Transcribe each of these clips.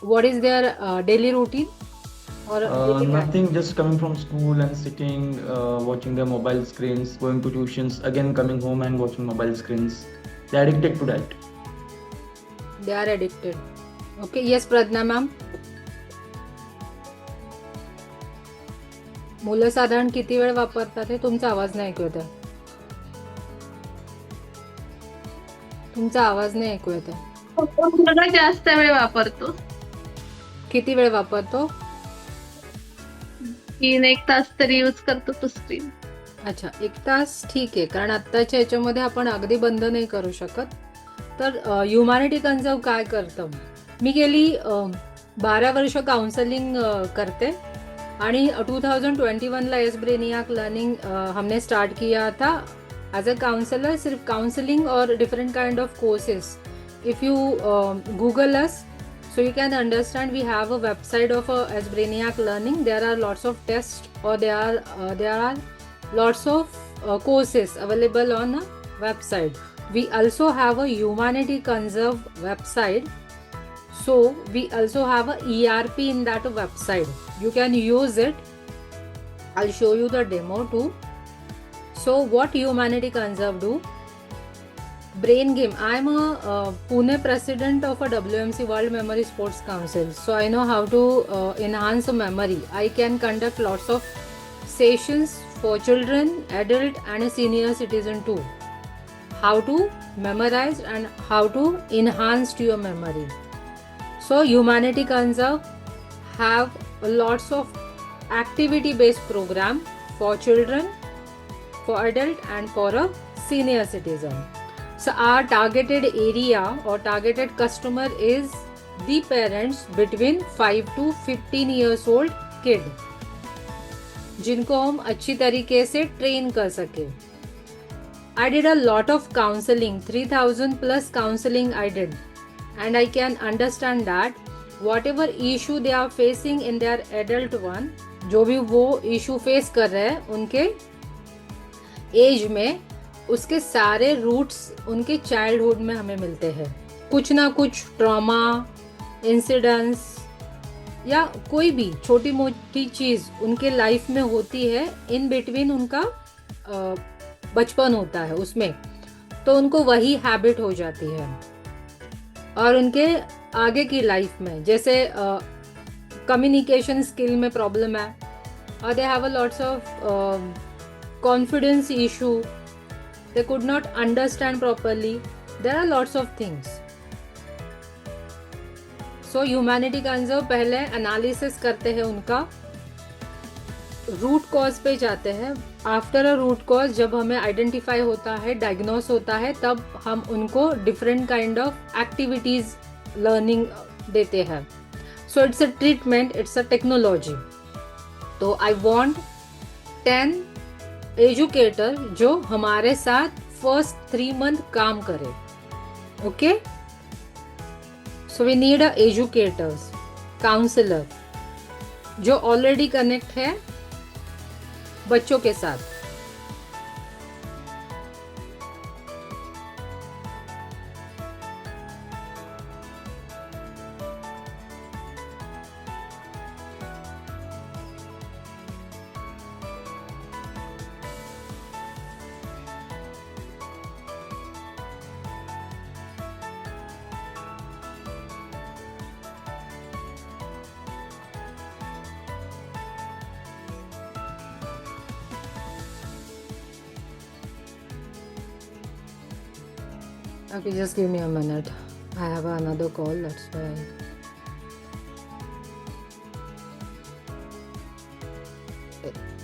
what is their daily routine or daily practice? Nothing, just coming from school and sitting, watching their mobile screens, going to tuitions, again coming home and watching mobile screens. They're addicted to that. They are addicted. Okay, yes Pradna ma'am. मुलं साधारण किती वेळ वापरतात हे? तुमचा आवाज नाही ऐकू येत आहे. तुमचा आवाज नाही ऐकू येत आहे. मुलगा जास्त वेळ वापरतो. किती वेळ वापरतो? 3-1 तास तरी यूज करतो तो स्क्रीन. अच्छा, 1 तास ठीक आहे, कारण आत्ताच्या याच्यामध्ये आपण अगदी बंद नाही करू शकत. तर ह्युमॅनिटी कन्झर्व काय करतं? मी गेली 12 वर्ष काउन्सलिंग करते आणि 2021 एस ब्रेनियाक लर्निंग हमने स्टार्ट किया था एज अ काउंसलर. सिर्फ काउंसलिंग और different kind of courses. If you Google us, so you can understand, we have a website of as Brainiac Learning. There are lots of tests, or there are lots of courses available on a website. We also have a humanity conserve website, so we also have a ERP in that website. You can use it. I'll show you the demo too. So what humanity conserve do? Brain game. I'm a Pune president of a WMC World Memory Sports Council, so I know how to enhance a memory. I can conduct lots of sessions for children, adult and a senior citizen too. How to memorize and how to enhance to your memory. So Humanity Conserve have lots of activity based program for children, for adult and for a senior citizen. So our targeted area or targeted customer is the parents between 5 to 15 years old kid, जिनको हम अच्छी तरीके से train कर सके. I did a lot of counseling, 3000 plus counseling I did, and I can understand that whatever issue they are facing in their adult one, जो भी वो issue face कर रहे हैं उनके एज में, उसके सारे रूट्स उनके चाइल्डहुड में हमें मिलते हैं. कुछ ना कुछ ट्रॉमा, इंसिडेंट्स या कोई भी छोटी मोटी चीज़ उनके लाइफ में होती है. इन बिटवीन उनका बचपन होता है उसमें, तो उनको वही हैबिट हो जाती है. और उनके आगे की लाइफ में जैसे कम्युनिकेशन स्किल में प्रॉब्लम है, और they have a lots of confidence issue. They could not understand properly. There are lots of things. So Humanity Conserve पहले एनालिसिस करते हैं, उनका रूट कॉज पे जाते हैं. आफ्टर अ रूट कॉज जब हमें आइडेंटिफाई होता है, डायग्नोस होता है, तब हम उनको different kind of activities learning देते हैं. So it's a treatment, it's a technology. तो आई वॉन्ट 10 एजुकेटर जो हमारे साथ फर्स्ट 3 मंथ काम करे. Okay, so we need a educators, counsellor जो ऑलरेडी कनेक्ट है बच्चों के साथ. Okay, just give me a minute. I have another call, that's why.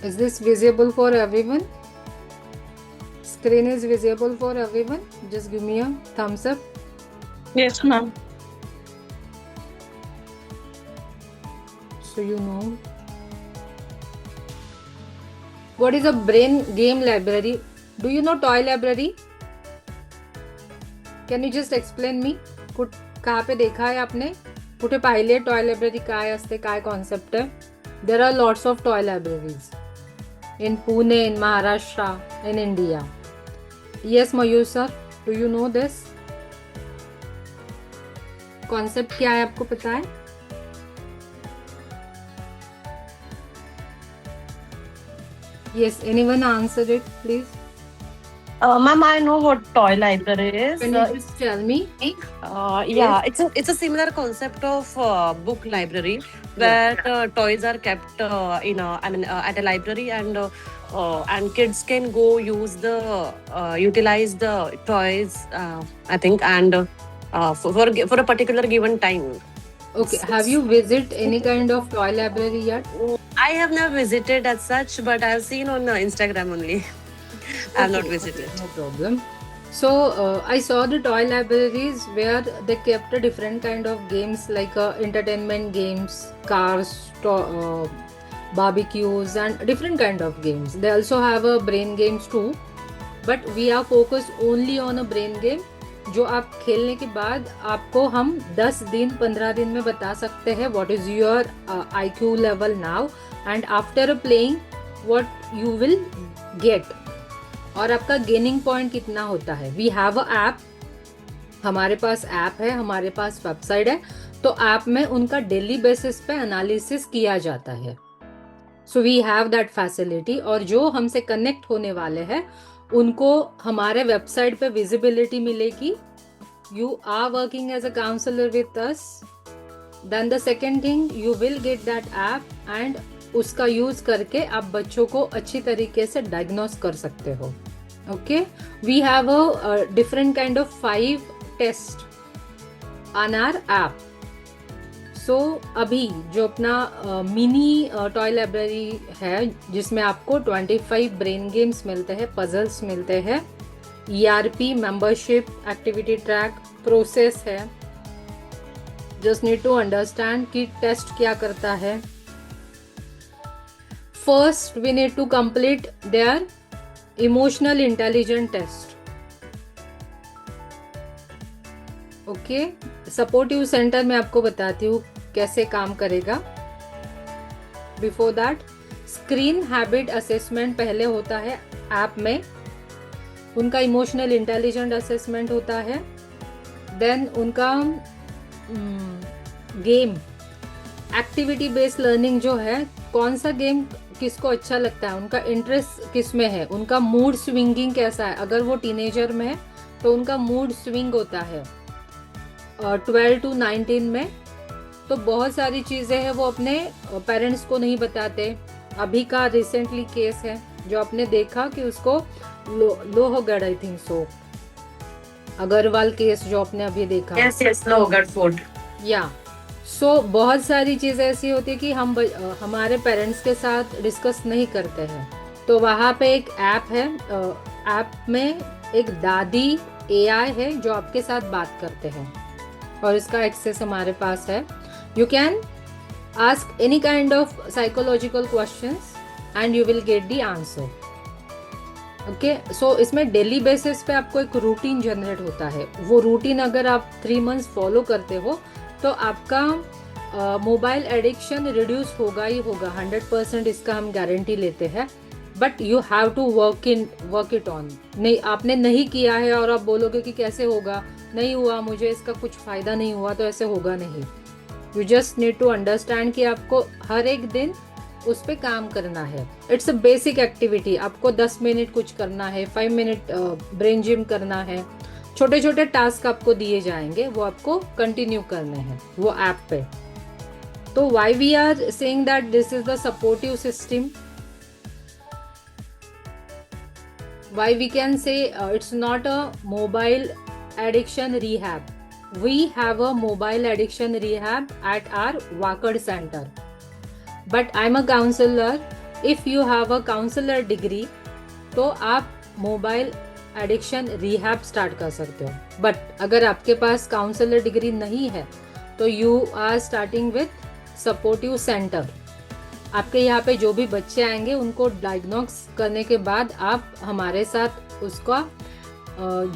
Is this visible for everyone? Screen is visible for everyone? Just give me a thumbs up. Yes, ma'am. So you know. What is a brain game library? Do you know toy library? Can you just explain me? कहाँ पे देखा है आपने? कुठे पाहिले toy library काय असते, काय कॉन्सेप्ट आहे? There are lots of toy libraries in Pune, in Maharashtra, in India. Yes, Mayur sir, do you know this? Concept क्या है आपको पता है? Yes, anyone answer it, please? Ma'am, I know what toy library is. Can you just tell me? Yeah, it's a similar concept of book library where toys are kept at a library, and kids can go utilize the toys, I think, and for a particular given time. Okay, have you visited any kind of toy library yet? I have never visited as such, but I've seen on Instagram only. I have not visited. No problem. So I saw the toy libraries where they kept a different kind of games like entertainment games, cars, barbecues, and different kind of games. They also have a brain games too, but we are focused only on a brain game जो आप खेलने के बाद आपको हम 10 दिन 15 दिन में बता सकते हैं what is your IQ level now and after playing what you will get और आपका गेनिंग पॉइंट कितना होता है. वी हैव अ ऐप, हमारे पास ऐप है, हमारे पास वेबसाइट है, तो ऐप में उनका डेली बेसिस पे एनालिसिस किया जाता है. So we have that facility. और जो हमसे कनेक्ट होने वाले हैं उनको हमारे वेबसाइट पे विजिबिलिटी मिलेगी. You are working as a counsellor with us. Then the second thing, you will get that app and उसका यूज करके आप बच्चों को अच्छी तरीके से डायग्नोस कर सकते हो. Okay, we have a different kind of 5 test on our app. So अभी जो अपना मिनी टॉय लाइब्रेरी है जिसमें आपको 25 ब्रेन गेम्स मिलते हैं, पजल्स मिलते हैं, ERP membership, activity track, process है. जस्ट नीड टू अंडरस्टैंड कि टेस्ट क्या करता है. First, we need to complete their emotional intelligence test. Okay, supportive centre में आपको बताती हूँ कैसे काम करेगा. Before that, screen habit assessment पहले होता है ऐप में. उनका इमोशनल इंटेलिजेंट असेसमेंट होता है. देन उनका गेम एक्टिविटी बेस्ड लर्निंग जो है, कौन सा गेम किसको अच्छा लगता है, उनका इंटरेस्ट किस में है, उनका मूड स्विंगिंग कैसा है. अगर वो टीनेजर में है तो उनका मूड स्विंग होता है 12 to 19 में. तो बहुत सारी चीज़ें हैं वो अपने पेरेंट्स को नहीं बताते. अभी का रिसेंटली केस है जो आपने देखा कि उसको Lohgarh, I think so, Agarwal case जो आपने अभी देखा. Yes, Lohgarh fort. या सो बहुत सारी चीज़ें ऐसी होती है कि हम हमारे पेरेंट्स के साथ डिस्कस नहीं करते हैं. तो वहाँ पे एक ऐप है. ऐप में एक दादी AI है जो आपके साथ बात करते हैं और इसका एक्सेस हमारे पास है. You can ask any kind of psychological questions and you will get the answer. Okay, so इसमें डेली बेसिस पे आपको एक रूटीन जनरेट होता है. वो रूटीन अगर आप 3 मंथ्स फॉलो करते हो तो आपका मोबाइल एडिक्शन रिड्यूस होगा ही होगा. 100% इसका हम गारंटी लेते हैं. But you have to work it on. नहीं, आपने नहीं किया है और आप बोलोगे कि कैसे होगा, नहीं हुआ, मुझे इसका कुछ फ़ायदा नहीं हुआ, तो ऐसे होगा नहीं. You just need to understand कि आपको हर एक दिन उस पर काम करना है. It's a basic activity. आपको 10 मिनट कुछ करना है, 5 मिनट ब्रेन जिम करना है. छोटे छोटे टास्क आपको दिए जाएंगे, वो आपको कंटिन्यू करने हैं वो ऐप पे. तो why we are saying that this is the supportive system, why we can say it's not a mobile addiction rehab. We have a mobile addiction rehab at our Wakad centre. But I am a counsellor. If you have a counsellor degree तो आप mobile addiction rehab start कर सकते हो. But अगर आपके पास counsellor degree नहीं है तो you are starting with supportive centre. आपके यहाँ पे जो भी बच्चे आएंगे उनको डायग्नोस करने के बाद आप हमारे साथ उसका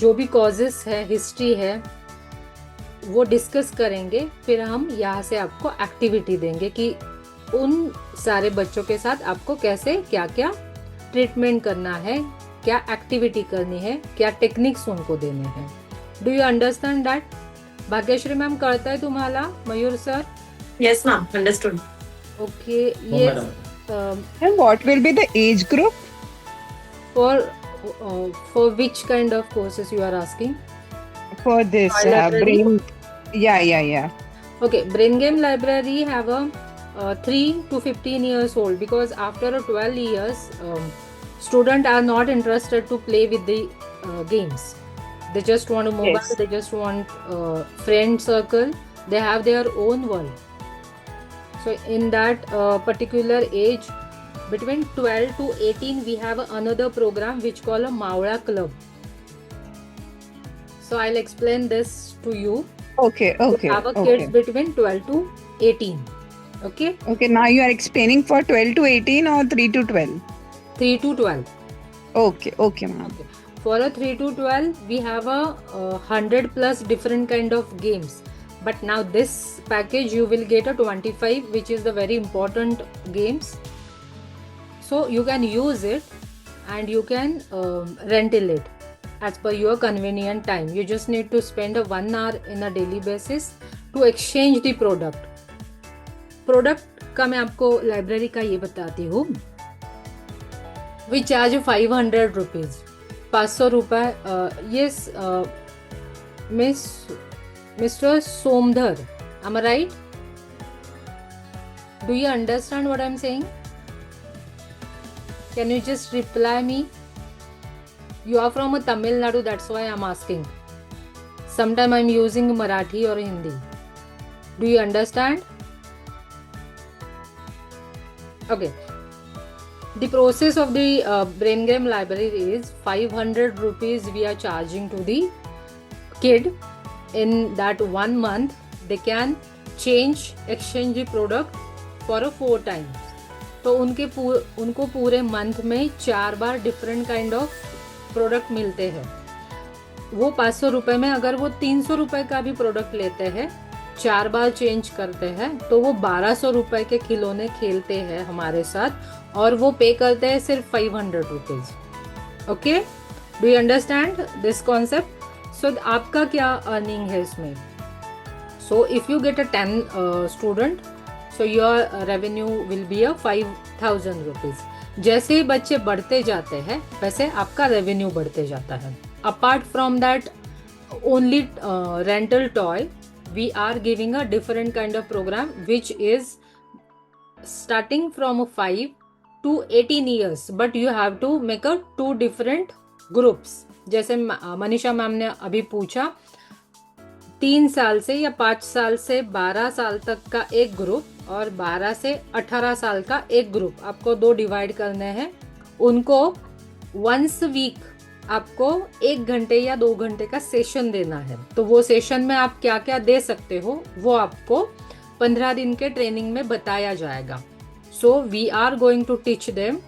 जो भी कॉजेस है, हिस्ट्री है, वो डिस्कस करेंगे. फिर हम यहाँ से आपको एक्टिविटी देंगे कि उन सारे बच्चों के साथ आपको कैसे क्या क्या ट्रीटमेंट करना है, क्या एक्टिविटी करनी है, क्या टेक्निक्स उनको देने हैं. Do you understand that? Bhagyashree ma'am, कळतंय तुम्हाला? Mayur sir? Yes, ma'am. Understood. Okay. हो yes. Madam. And what will be the age group? For which kind of courses you are asking? For this Toy library? brain. Yeah. Okay, brain game library have a 3 to 15 years old, because after a 12 years, student are not interested to play with the games. They just want a mobile. Yes. They just want friend circle. They have their own world. So in that particular age, between 12 to 18, we have another program which called a Mawla Club. So I'll explain this to you. Okay. We have a kids between 12 to 18. Okay, Okay. Now you are explaining for 12 to 18 or 3 to 12. 3 to 12. Okay, ma'am. Okay. For a 3 to 12, we have a 100 plus different kind of games. But now this package you will get a 25, which is the very important games. So you can use it and you can rental it as per your convenient time. You just need to spend 1 hour in a daily basis to exchange the product. Product का मैं आपको library का ये बताती हूँ. We charge 500 rupees, 500 रुपये. Yes mister Somdhar, am I right? Do you understand what I'm saying? Can you just reply me? You are from Tamil Nadu, that's why I'm asking. Sometime I'm using Marathi or Hindi. Do you understand? Okay. The process of the brain game library is 500 rupees we are charging to the kid. In that 1 month, they can exchange the product for 4 times. तो उनको पूरे month में 4 बार different kind of product मिलते हैं. वो 500 रुपये में अगर वो 300 रुपये का भी प्रोडक्ट लेते हैं, 4 बार चेंज करते हैं, तो वो 1200 रुपये के खिलौने खेलते हैं हमारे साथ, और वो पे करते हैं सिर्फ 500 rupees. Okay, do you understand this concept? So आपका क्या अर्निंग है इसमें? So if you get a 10 student, so your revenue will be 5000 rupees. जैसे ही बच्चे बढ़ते जाते हैं वैसे आपका रेवेन्यू बढ़ते जाता है. Apart from that, only rental toy, we are giving a different kind of program which is starting from 5 to 18 years, but you have to make a 2 different groups. जैसे मनीषा मैम ने अभी पूछा, 3 साल से या 5 साल से 12 साल तक का एक ग्रुप और 12 से 18 साल का एक ग्रुप, आपको 2 डिवाइड करने हैं. उनको वंस वीक आपको 1 घंटे या 2 घंटे का सेशन देना है. तो वो सेशन में आप क्या क्या दे सकते हो वो आपको 15 दिन के ट्रेनिंग में बताया जाएगा. So we are going to teach them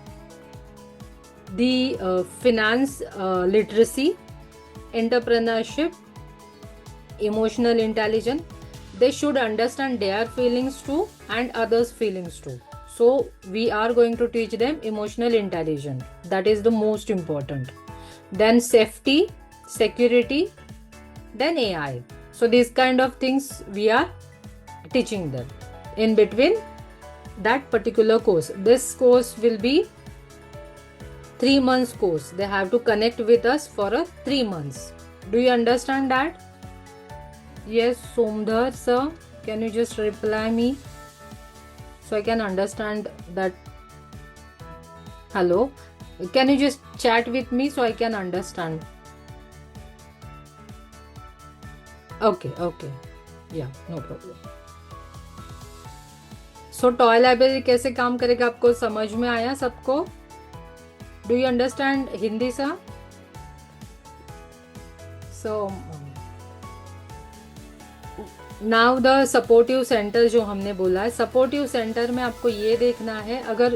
the finance literacy, entrepreneurship, emotional intelligence. They should understand their feelings too and others' feelings too. So we are going to teach them emotional intelligence. That is the most important. Then safety, security, then AI. So these kind of things we are teaching them in between that particular course. This course will be 3 months course. They have to connect with us for 3 months. Do you understand that? Yes, Somdhar sir, can you just reply me so I can understand that? Hello, can you just chat with me so I can understand? Okay, yeah, no problem. So toy library कैसे काम करेगा आपको समझ में आया सबको? Do you understand Hindi sir? So now the supportive centre जो हमने बोला है, सपोर्टिव सेंटर में आपको ये देखना है, अगर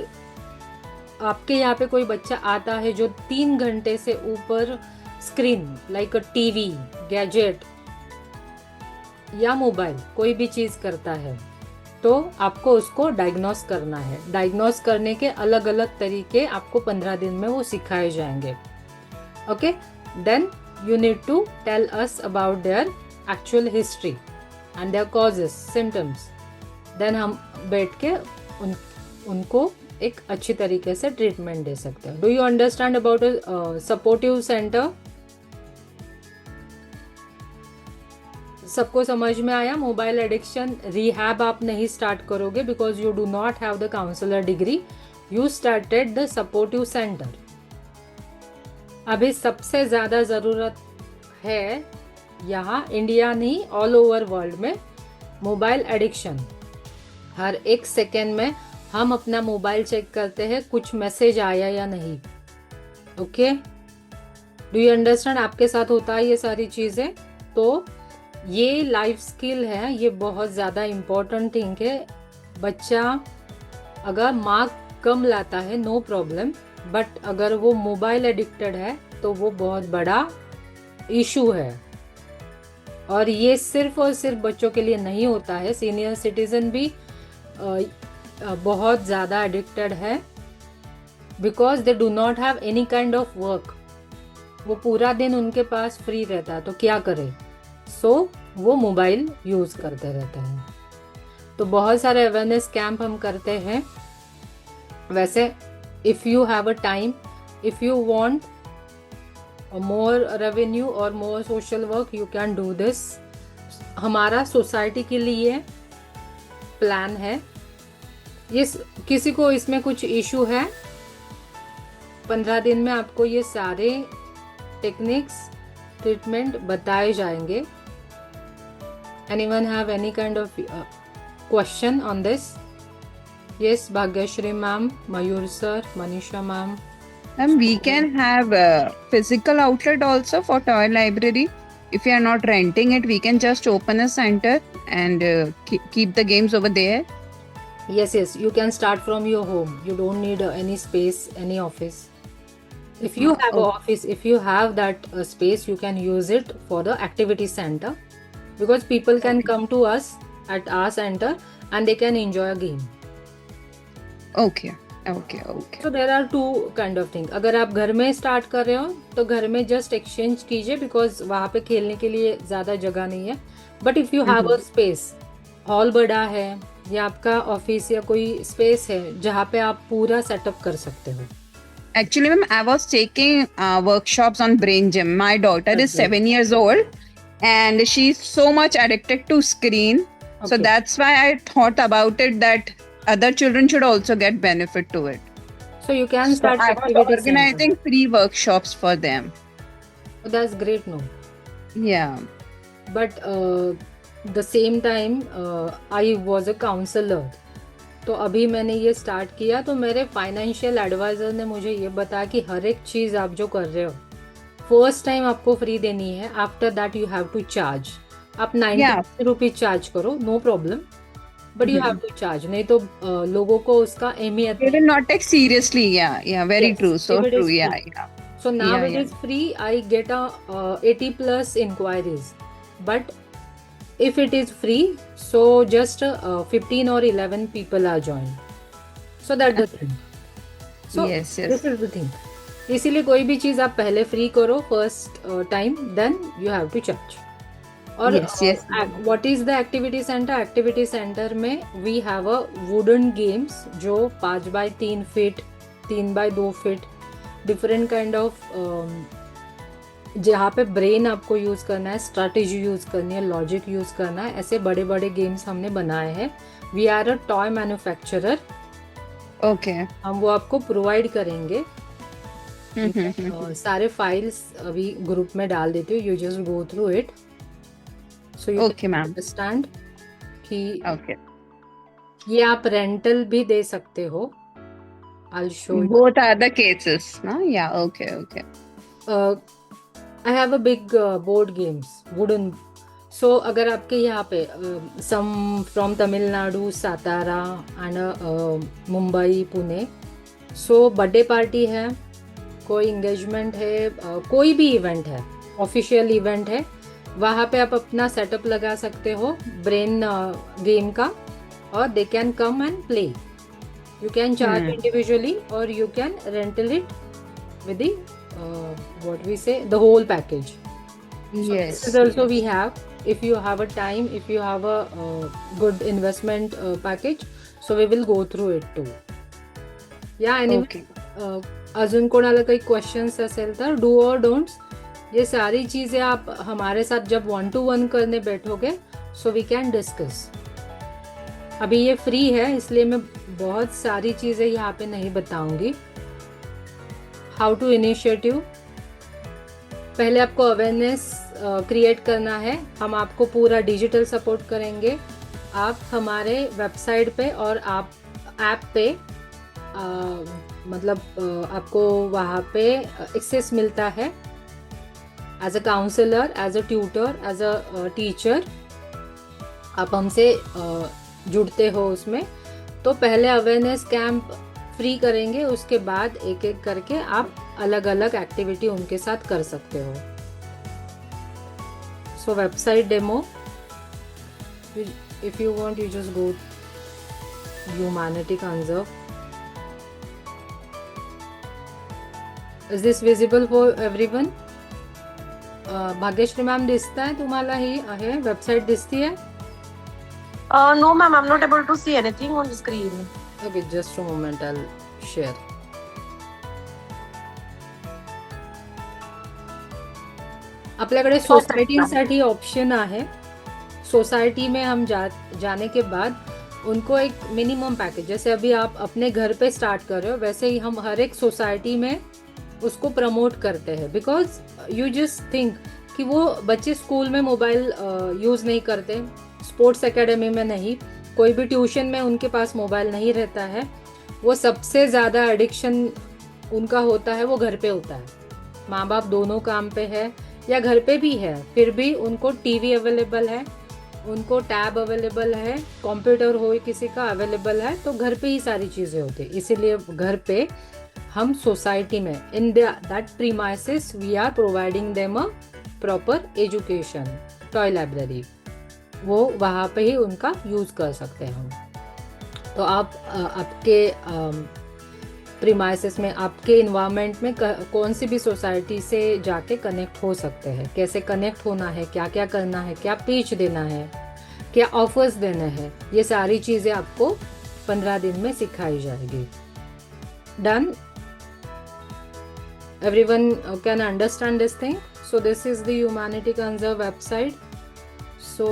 आपके यहाँ पे कोई बच्चा आता है जो 3 घंटे से ऊपर स्क्रीन लाइक टीवी, गैजेट या मोबाइल कोई भी चीज़ करता है, तो आपको उसको डायग्नोस करना है. डायग्नोस करने के अलग अलग तरीके आपको 15 दिन में वो सिखाए जाएंगे. Okay, then you need to tell us about their actual history and their causes, symptoms. Then हम बैठ के उनको एक अच्छी तरीके से ट्रीटमेंट दे सकते हो. Do you understand about supportive centre? सबको समझ में आया? मोबाइल एडिक्शन रिहैब आप नहीं स्टार्ट करोगे because you do not have the counsellor degree. You started the supportive centre. अभी सबसे ज़्यादा ज़रूरत है यहाँ इंडिया नहीं ऑल ओवर वर्ल्ड में मोबाइल एडिक्शन. हर एक सेकेंड में हम अपना मोबाइल चेक करते हैं कुछ मैसेज आया या नहीं. Okay, do you understand? आपके साथ होता है ये सारी चीज़ें. तो ये लाइफ स्किल है, ये बहुत ज़्यादा इम्पोर्टेंट थिंग है. बच्चा अगर मार्क कम लाता है नो प्रॉब्लम, बट अगर वो मोबाइल एडिक्टेड है तो वो बहुत बड़ा इशू है. और ये सिर्फ और सिर्फ बच्चों के लिए नहीं होता है, सीनियर सिटीजन भी बहुत ज़्यादा एडिक्टेड है because they do not have any kind of work. वो पूरा दिन उनके पास फ्री रहता है तो क्या करें, सो वो मोबाइल यूज़ करते रहते हैं. तो बहुत सारे अवेयरनेस कैंप हम करते हैं. वैसे if you have a time, if you want more revenue और more social work, you can do this. हमारा सोसाइटी के लिए प्लान है. ये किसी को इसमें कुछ इशू है, 15 दिन में आपको ये सारे टेक्निक्स ट्रीटमेंट बताए जाएंगे. Anyone have any kind of question on this? Yes, Bhagyashree ma'am, Mayur sir, Manisha ma'am. And we can have a physical outlet also for toy library. If you are not renting it, we can just open a center and keep the games over there. Yes, you can start from your home. You don't need any space, any office. If you have an office, if you have that space, you can use it for the activity center because people can come to us at our center and they can enjoy a game. Okay. So there are two kind of things. अगर आप घर में start कर रहे हो तो घर में जस्ट एक्सचेंज कीजिए बिकॉज वहाँ पे खेलने के लिए ज़्यादा जगह नहीं है. But if you have a space, hall बड़ा है या आपका ऑफिस या कोई स्पेस है जहाँ पे आप पूरा सेटअप कर सकते हो. Actually, ma'am, I was taking workshops on Brain Gym. My daughter is 7 years old and she's so much addicted to screen. So Okay. that's why I thought about it that other children should also get benefit to it. So you can So start I was activity organizing free workshops for them. center. That's great, no? Yeah. But the same time I was a counselor. तो अभी मैंने ये start किया तो मेरे financial adviser ने मुझे ये बताया कि हर एक चीज़ आप जो कर रहे हो फर्स्ट टाइम आपको फ्री देनी है. After that you have to charge. आप 90 रुपीज चार्ज करो, no problem, but you have to charge. नहीं तो लोगों को उसका अहमियत. They will not take seriously. Yeah. Very Yes, true. So if it is true. Yeah. free. So now Yeah, it yeah. is free. I get a 80 plus inquiries. But if it is free, so just 15 or 11 people are joined. So that's the thing. So Yes. this is the thing. इसीलिए कोई भी चीज़ आप पहले free करो first time, then you have to charge. और Yes. What is the activity centre? Activity centre में we have a wooden games जो 5 by 3 feet, 3 by 2 feet, different kind of जहाँ पे ब्रेन आपको यूज़ करना है, स्ट्रैटेजी यूज़ करनी है, लॉजिक यूज़ करना है, ऐसे बड़े बड़े गेम्स हमने बनाए हैं. We are a toy manufacturer. Okay. हम वो आपको प्रोवाइड करेंगे. सारे फाइल्स अभी ग्रुप में डाल देती हूँ. You just go through it so you Okay, ma'am. Understand कि Okay. ये आप रेंटल भी दे सकते हो. I will show you. Both are the cases. No? Yeah. Okay. I have a big board games wooden. So अगर आपके यहाँ पे some from Tamil Nadu, Satara and Mumbai, Pune, so birthday party है, कोई इंगेजमेंट है, कोई भी इवेंट है, ऑफिशियल इवेंट है, वहाँ पे आप अपना सेटअप लगा सकते हो ब्रेन गेम का और they can come and play. You can charge individually और you can rental it with the what we say, the whole package. So Yes. this is also we have, if you have a time, if you have a good investment package, so we will go through it too. या okay. अजून कोणाला काही questions असेल तर do और don'ts, ये सारी चीज़ें आप हमारे साथ जब 1-to-1 करने बैठोगे सो वी कैन डिस्कस. अभी ये फ्री है इसलिए मैं बहुत सारी चीज़ें यहाँ पे नहीं बताऊंगी. हाउ टू इनिशिएटिव, पहले आपको अवेयरनेस क्रिएट करना है. हम आपको पूरा डिजिटल सपोर्ट करेंगे. आप हमारे वेबसाइट पे और आप ऐप पे आपको वहाँ पे एक्सेस मिलता है as a counsellor, as a tutor, as a teacher. आप हमसे जुड़ते हो उसमें. तो पहले अवेयरनेस कैंप फ्री करेंगे, उसके बाद एक एक करके आप अलग अलग एक्टिविटी उनके साथ कर सकते हो. सो website demo, if you want you just go humanity conserve. Is this visible for everyone? Bhagyashree ma'am दिसताय तुम्हाला? ही आहे website दिसतीये? No, ma'am, I'm not able to see anything on the screen. Okay, just a moment, I'll share. आपल्याकडे सोसाइटीसाठी option आहे. Society में हम जाने के बाद उनको एक मिनिमम पैकेज, जैसे अभी आप अपने घर पे स्टार्ट कर रहे हो वैसे ही हम हर एक सोसाइटी में उसको प्रमोट करते हैं. बिकॉज यू जस्ट थिंक कि वो बच्चे स्कूल में मोबाइल यूज़ नहीं करते, स्पोर्ट्स एकेडमी में नहीं, कोई भी ट्यूशन में उनके पास मोबाइल नहीं रहता है. वो सबसे ज़्यादा एडिक्शन उनका होता है वो घर पे होता है. माँ बाप दोनों काम पे है या घर पे भी है, फिर भी उनको टीवी अवेलेबल है, उनको टैब अवेलेबल है, कंप्यूटर हो किसी का अवेलेबल है, तो घर पे ही सारी चीज़ें होती है. इसीलिए घर पे हम सोसाइटी में in that premises we are providing them a proper education. Toy library वो वहाँ पे ही उनका यूज़ कर सकते हैं हम. तो आप आपके प्रीमाइसेस में, आपके इन्वायरमेंट में कौन सी भी सोसाइटी से जाके कनेक्ट हो सकते हैं. कैसे कनेक्ट होना है, क्या क्या करना है, क्या पिच देना है, क्या ऑफर्स देने हैं, ये सारी चीज़ें आपको 15 दिन में सिखाई जाएगी. Done? Everyone can understand this thing? So this is the humanity conserve website. So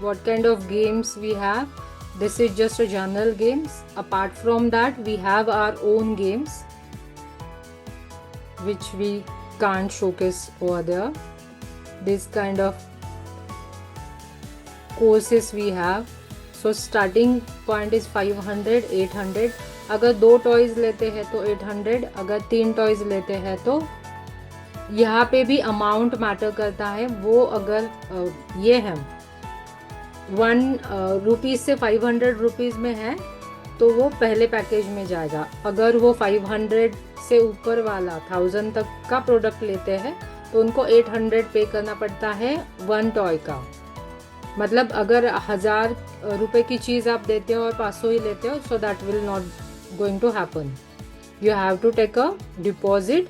what kind of games we have? This is just a general games. Apart from that we have our own games which we can't showcase over there. This kind of courses we have. So starting point is 500, 800. अगर 2 toys लेते हैं तो 800, अगर 3 toys लेते हैं तो यहाँ पे भी अमाउंट मैटर करता है. वो अगर ये है 1 रुपीज़ से 500 रुपीज़ में है तो वो पहले पैकेज में जाएगा. अगर वो 500 से ऊपर वाला 1000 तक का प्रोडक्ट लेते हैं तो उनको 800 पे करना पड़ता है 1 टॉय का. मतलब अगर 1000 रुपए की चीज़ आप देते हो और 500 ही लेते हो, so that will not going to happen. You have to take a deposit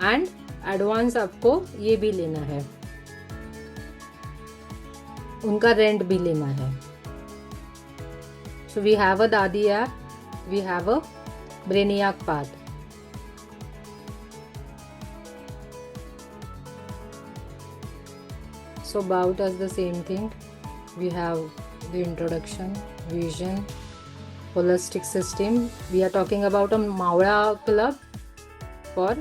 and advance आपको ये भी लेना है, उनका रेंट भी लेना है. So we have a Dadi app, we have a brainiac path. So about us the same thing. We have the introduction, vision, holistic system. We are talking about a Maura club for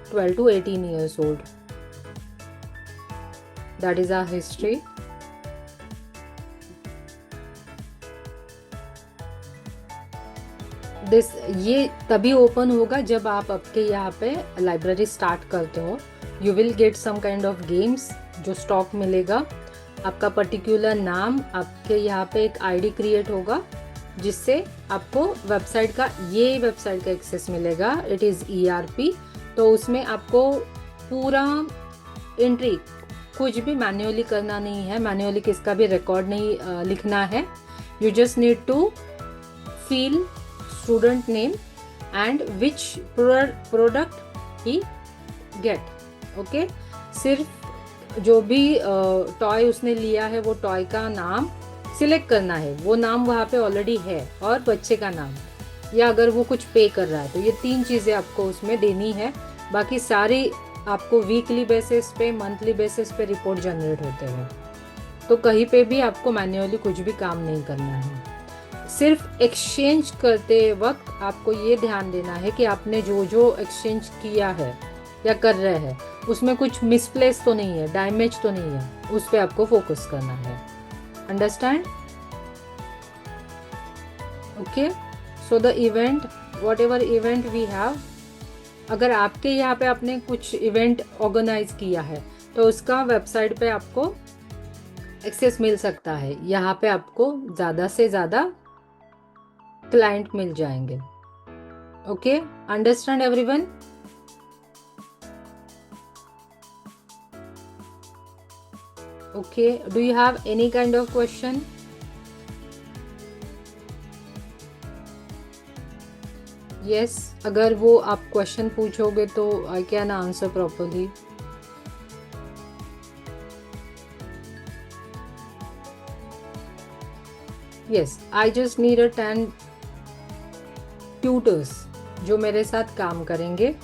12 to 18 years old. That is our history. ये तभी open होगा जब आप आपके यहाँ पे library start करते हो. You will get some kind of games जो स्टॉक मिलेगा, आपका पर्टिकुलर नाम, आपके यहाँ पे एक आईडी क्रिएट होगा जिससे आपको वेबसाइट का एक्सेस मिलेगा. It is ERP. तो उसमें आपको पूरा एंट्री कुछ भी मैन्युअली करना नहीं है, मैन्युअली किसका भी रिकॉर्ड नहीं लिखना है. You just need to fill student name and which product he get. Okay, सिर्फ जो भी टॉय उसने लिया है वो टॉय का नाम सिलेक्ट करना है. वो नाम वहाँ पे ऑलरेडी है और बच्चे का नाम. या अगर वो कुछ पे कर रहा है, तो ये 3 चीज़ें आपको उसमें देनी है। बाकी सारी आपको वीकली बेसिस पे, मंथली बेसिस पे रिपोर्ट जनरेट होते हैं, तो कहीं पे भी आपको मैन्युअली कुछ भी काम नहीं करना है। सिर्फ एक्सचेंज करते वक्त आपको ये ध्यान देना है कि आपने जो जो एक्सचेंज किया है या कर रहे हैं उसमें कुछ मिसप्लेस तो नहीं है, डैमेज तो नहीं है, उस पर आपको फोकस करना है। Understand? Okay, so the event, whatever event we have, अगर आपके यहाँ पे आपने कुछ इवेंट ऑर्गेनाइज किया है तो उसका वेबसाइट पे आपको एक्सेस मिल सकता है। यहाँ पे आपको ज़्यादा से ज़्यादा क्लाइंट मिल जाएंगे। Okay, understand everyone? Okay, do you have any kind of question? Yes, अगर वो आप क्वेश्चन पूछोगे तो I can answer properly. Yes, I just need a 10 tutors जो मेरे साथ काम करेंगे।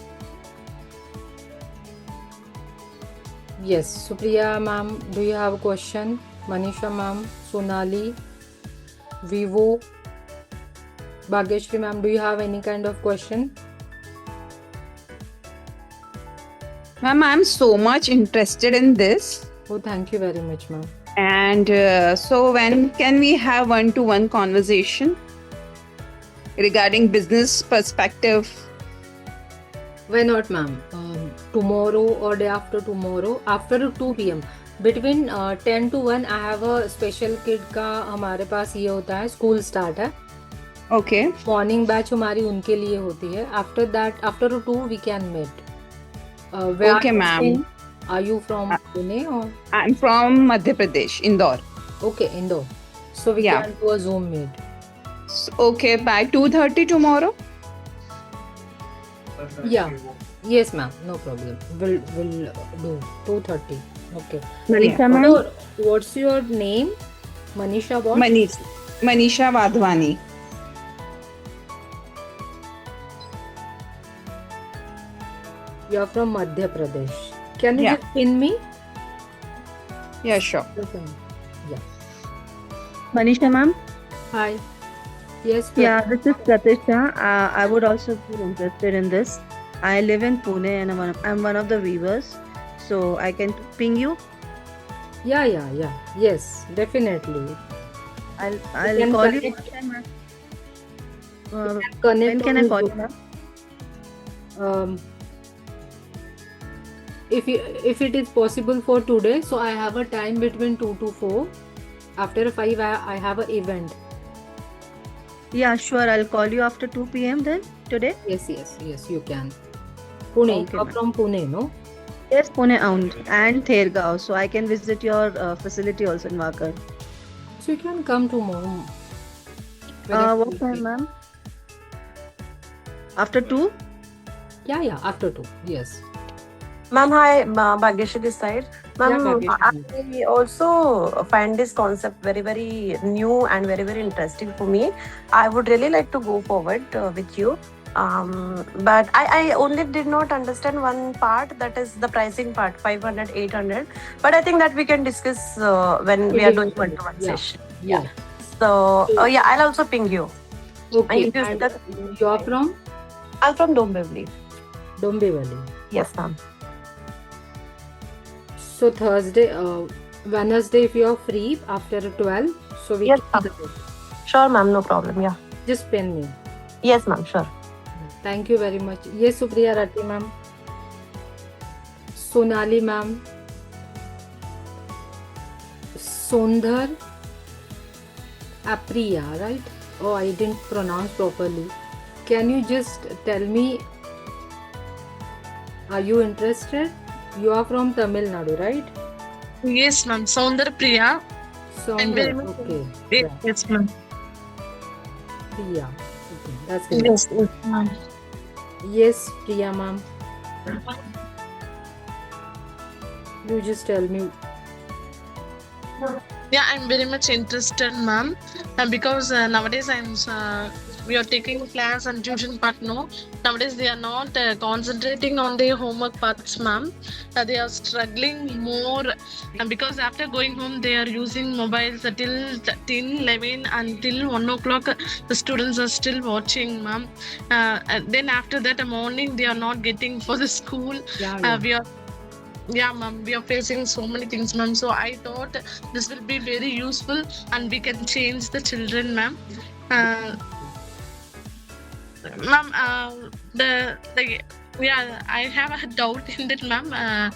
Yes, Supriya ma'am, do you have a question? Manisha ma'am, Sonali, Vivo, Bhagyashree ma'am, do you have any kind of question? Ma'am, I'm so much interested in this. Oh, thank you very much, ma'am. And so, when can we have one-to-one conversation regarding business perspective? Why not, ma'am? Tomorrow or day after tomorrow, after 2 p.m. Between 10 to 1, I have a special kid का हमारे पास ये होता है, school start है। Okay. Morning batch हमारी उनके लिए होती है। After that, after 2 we can meet. Okay, ma'am. Are you from Pune or? I'm from Madhya Pradesh, Indore. Okay, Indore. So we Yeah. can do a Zoom meet. Okay, by 2:30 tomorrow. Yeah. Yes, ma'am. No problem. We'll do 2:30. Okay. Manisha Yeah. ma'am. So, what's your name? Manisha what? Manisha Wadhwani. You're from Madhya Pradesh. Can you Yeah. just pin me? Yeah, sure. Okay. Yeah. Manisha ma'am. Hi. Yes. Yeah, this is Pratisha. I would also be interested in this. I live in Pune and I'm one of the weavers, so I can ping you. Yeah. Yes, definitely. I'll can call you. connect- When Connect can I on call you, Zoom. ma'am? If it is possible for today, so I have a time between 2 to 4. After 5, I have an event. Yeah, sure. I'll call you after 2 p.m. then today. Yes, you can. Pune, Okay, you're ma'am. from Pune, no? Yes, Pune and Thergaon, so I can visit your facility also in Wakar. So you can come tomorrow. What time, ma'am? After 2? Yeah, after 2. Yes. Ma'am, hi, Bhagyashree this side. Ma'am, Yeah, Bhagyashree. I also find this concept very, very new and very, very interesting for me. I would really like to go forward with you. But I only did not understand one part, that is the pricing part, 500, 800. But I think that we can discuss when we are doing one-to-one Yeah. session. Yeah. So, yeah, I'll also ping you. Okay. you just- And you're from I'm from Dombivli. Dombivli. Yes, ma'am. So Thursday, Wednesday, if you're free after 12, so we Yes, can ma'am. do it. Sure, ma'am, no problem. Yeah. Just pin me. Yes, ma'am, sure. Thank you very much. Yes, Supriya Rathi ma'am. Sonali ma'am. Sondhar Apriya, right? Oh, I didn't pronounce properly. Can you just tell me, are you interested? You are from Tamil Nadu, right? Yes, ma'am. Soundar Priya. Sondhar, very much okay. Yes, ma'am. Priya. Okay, that's good. Yes, ma'am. Yes, Priya ma'am. You just tell me. Yeah, I'm very much interested, ma'am. Because nowadays I'm we are taking class and tuition part. No, nowadays they are not concentrating on their homework parts, ma'am. They are struggling more, and because after going home they are using mobiles till 10, 11 until 1 o'clock. The students are still watching, ma'am. And then after that, morning they are not getting for the school. Yeah. We are. Yeah, ma'am, we are facing so many things, ma'am. So I thought this will be very useful and we can change the children, ma'am. Uh, ma'am, the yeah, I have a doubt in that, ma'am. Yeah,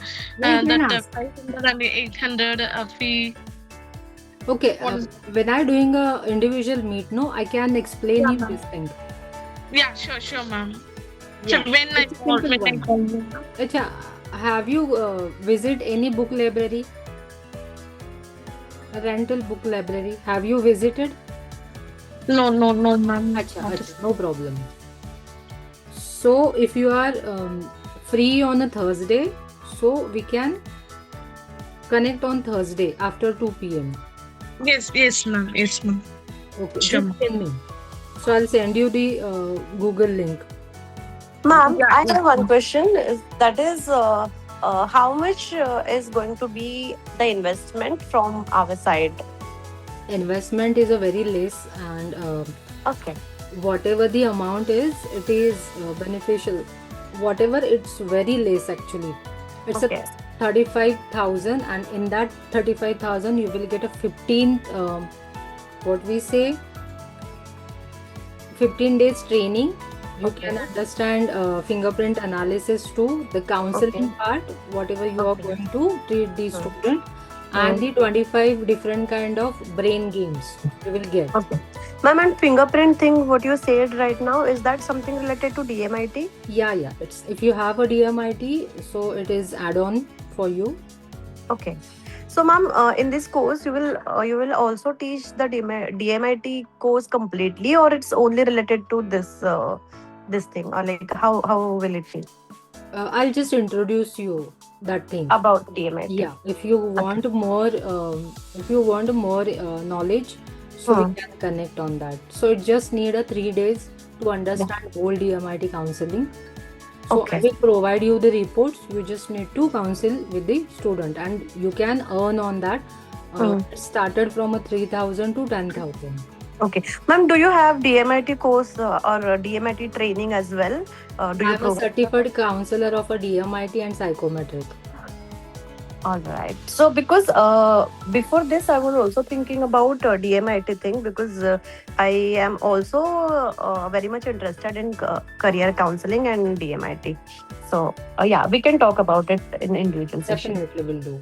you can That ask. 500 and 800 fee. Okay, One, when I doing a individual meet, no, I can explain yeah, you ma'am. this thing. Yeah, sure, ma'am. Yeah, Sure, when I it's a call, simple when I one. call you. Acha, have you visit any book library, a rental book library? Have you visited? No, ma'am. Acha, Not acha, no problem. So if you are free on a Thursday, so we can connect on Thursday after 2 p.m. Yes, ma'am. Yes, ma'am. Okay, Sure, just ma'am. send me. So I'll send you the Google link. Ma'am, Yeah, I yeah. have one question. That is, how much is going to be the investment from our side? Investment is a very less, and Okay. whatever the amount is, it is beneficial. Whatever, it's very less actually. It's Okay. a 35,000, and in that 35,000 you will get a 15 what we say 15 days training. You Okay. can understand fingerprint analysis too, the counseling Okay. part, whatever you are Okay. going to treat the Hmm. student, and the 25 different kind of brain games you will get. Okay. Ma'am, and fingerprint thing, what you said right now, is that something related to DMIT? Yeah. It's if you have a DMIT, so it is add-on for you. Okay. So, ma'am, in this course, you will also teach the DMIT course completely, or it's only related to this thing, or like how will it be I'll just introduce you that thing. about DMIT? Yeah, if you want more, knowledge, so we Hmm. can connect on that. So it just need a 3 days to understand whole DMIT counseling. So I Okay. will provide you the reports. You just need to counsel with the student, and you can earn on that. Hmm. It started from a 3,000 to 10,000. Okay. Ma'am, do you have DMIT course or DMIT training as well? Do you I'm a provide? certified counselor of a DMIT and psychometric. All right. So because before this, I was also thinking about DMIT thing because I am also very much interested in career counseling and DMIT. So yeah, we can talk about it in individual session. Definitely will do.